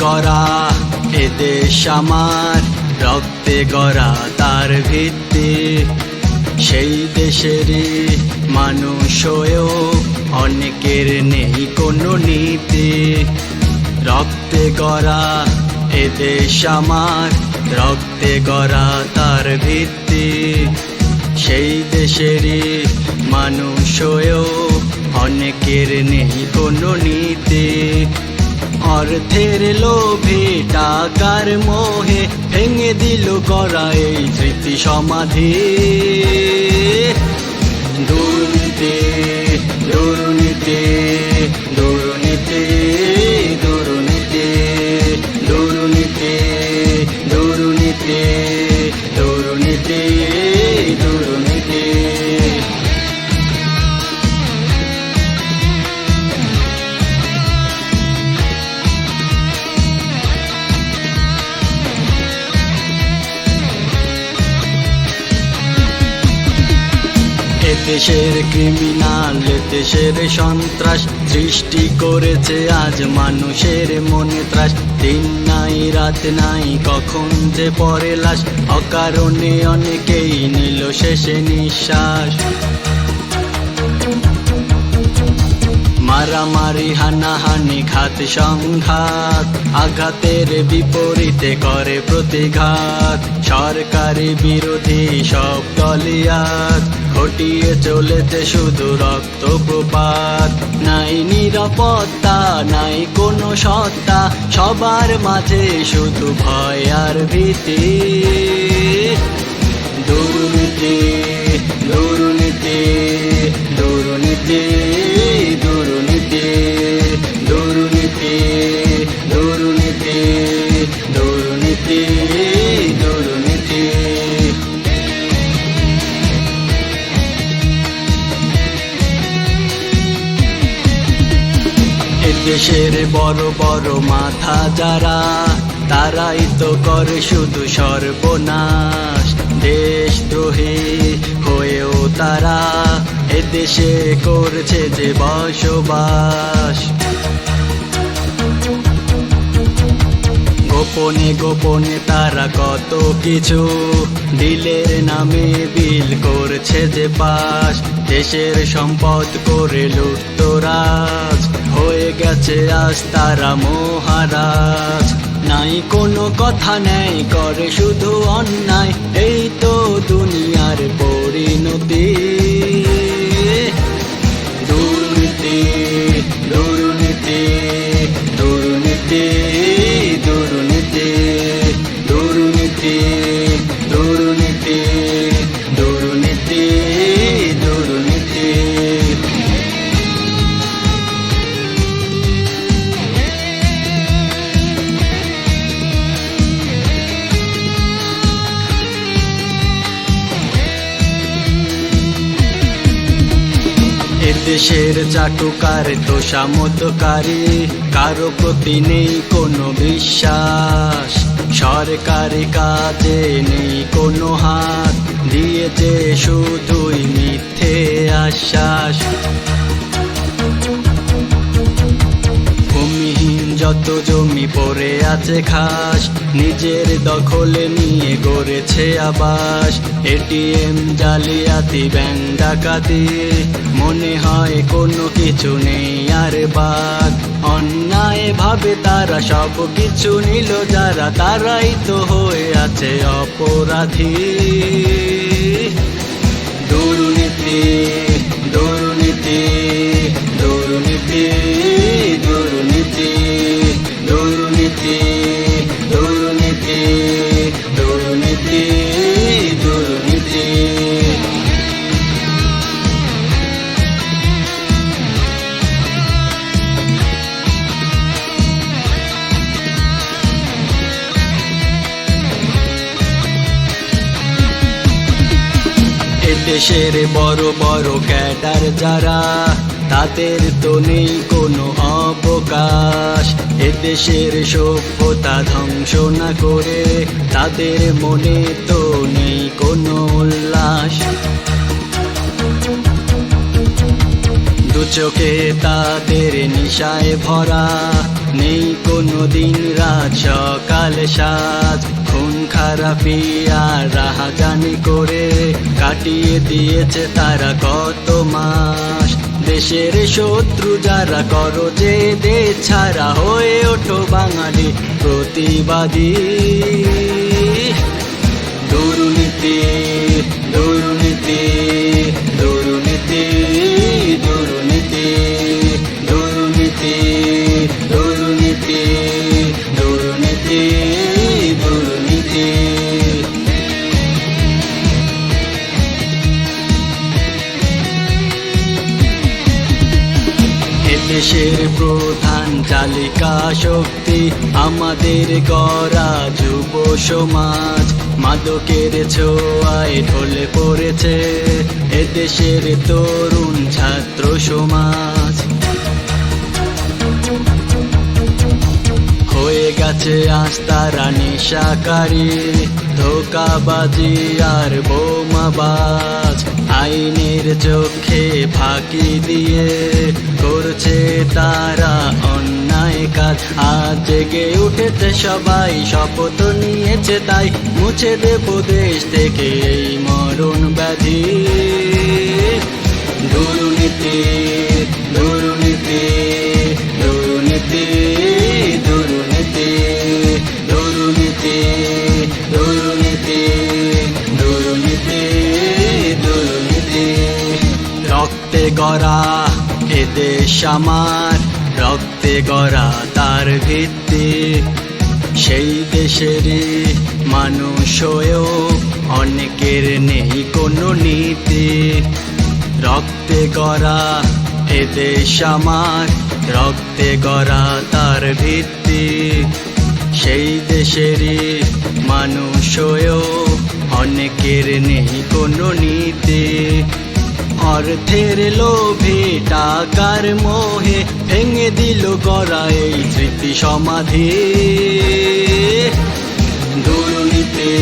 গড়া এ দেশ আমার, রক্তে গড়া তার ভিত্তি। সেই দেশেরই মানুষ হয়েও অনেকের নেই কোনো নীতি। রক্তে গড়া এ দেশ আমার, রক্তে গড়া তার ভিত্তি। সেই দেশেরই মানুষ হয়েও অনেকের নেই কোনো নীতি। অর্থের লোভে টাকার মোহে ভেঙে দিল গড়া এই স্মৃতি সমাধি। দুর্নীতি দুর্নীতি দুর্নীতি দুর্নীতি দুর্নীতি দুর্নীতি দুর্নীতি দুর্নীতি। দেশের ক্রিমিনাল, দেশের সন্ত্রাস সৃষ্টি করেছে আজ মানুষের মনে ত্রাস। দিন নাই রাত নাই কখন যে পরে লাশ, অকারণে অনেকেই নিল শেষে নিঃশ্বাস। মারামারি হানাহানি ঘাত সংঘাত, আঘাতের বিপরীতে করে প্রতিঘাত। সরকারি বিরোধী সব দলই আজ ঘটিয়ে চলেছে শুধু রক্তপাত। নাই নিরাপত্তা নাই কোনো সত্তা, সবার মাঝে শুধু ভয় আর ভীতি। দুর্নীতি দুর্নীতি দুর্নীতি দুর্নীতি দুর্নীতি দুর্নীতি দুর্নীতি দুর্নীতি। দেশের বড় বড় মাথা যারা, তারাই তো করে শুধু সর্বনাশ। দেশদ্রোহী হয়েও তারা এদেশে করছে যে বসবাস। গোপনে গোপনে তারা কত কিছু ডিলের নামে বিল করছে যে পাস। দেশের সম্পদ করে লুটতরাজ, হয়ে গেছে আজ তারা মহারাজ। নাই কোনো কথা নেই করে শুধু অন্যায়, এই তো দুনিয়ার পরিণতি। দুর্নীতি দুর্নীতি দুর্নীতি দুর্নীতি দুর্নীতি দুর্নীতি দুর্নীতি দুর্নীতি। দেশের চাটুকার তোষামতকারী, কারো প্রতি নেই কোনো বিশ্বাস। সরকারি কাজে নেই কোনো হাত, দিয়েছে শুধুই মিথ্যে আশ্বাস। ভূমিহীন যত জমি পড়ে আছে খাস, নিজের দখলে নিয়ে গড়েছে আবাস। এটিএম জালিয়াতি ব্যাংক ডাকাতি, মনে হয় কোনো কিছু নেই আর বাদ। অন্যায় ভাবে তারা সব কিছু নিল যারা, তারাই তো হয়ে আছে অপরাধী। দুর্নীতি দুর্নীতি দুর্নীতি দুর্নীতি দুর্নীতি দুর্নীতি দুর্নীতি দুর্নীতি। দেশের বড় বড় ক্যাডার যারা, তাদের তো নেই কোনো অবকাশ। এদেশের সভ্যতা ধ্বংস না করে তাদের মনে তো নেই কোনো উল্লাস। দু চোখে তাদের নিশায় ভরা, নেই কোনো দিন রাত সকাল সাজ। খুন খারাপি আর রাহাজানি করে কাটিয়ে দিয়েছে তারা কত মাস। দেশের শত্রু যারা করো যে দেশ ছাড়া, হয়ে ওঠো বাঙালি প্রতিবাদী। দুর্নীতি দুর্নীতি দুর্নীতি দুর্নীতি দুর্নীতি দুর্নীতি দুর্নীতি দুর্নীতি। দেশের প্রধান চালিকা শক্তি আমাদের গড়া যুব সমাজ। মাদকের ছোঁয়ায় ঢলে পড়েছে এদেশের তরুণ ছাত্র সমাজ। হয়ে গেছে আজ তারা নেশাকারী, ধোঁকাবাজি আর বোমাবাজ। আইনের চোখে ফাঁকি দিয়ে করছে তারা অন্যায় কাজ। আজ জেগে উঠেছে সবাই, শপথ নিয়েছে তাই মুছে দেব দেশ থেকে এই মরণ ব্যাধি। দুর্নীতি দুর্নীতি দুর্নীতি দুর্নীতি দুর্নীতি দুর্নীতি দুর্নীতি দুর্নীতি। রক্তে গড়া এ দেশ আমার, রক্তে গড়া তার ভিত্তি। সেই দেশেরই মানুষ হয়েও অনেকের নেই কোনো নীতি। রক্তে গড়া এ দেশ আমার, রক্তে গড়া তার ভিত্তি। সেই দেশেরই মানুষ হয়েও অনেকের নেই কোনো নীতি। অর্থের লোভে টাকার মোহে ভেঙে দিল গড়া এই স্মৃতি সমাধি। দুর্নীতি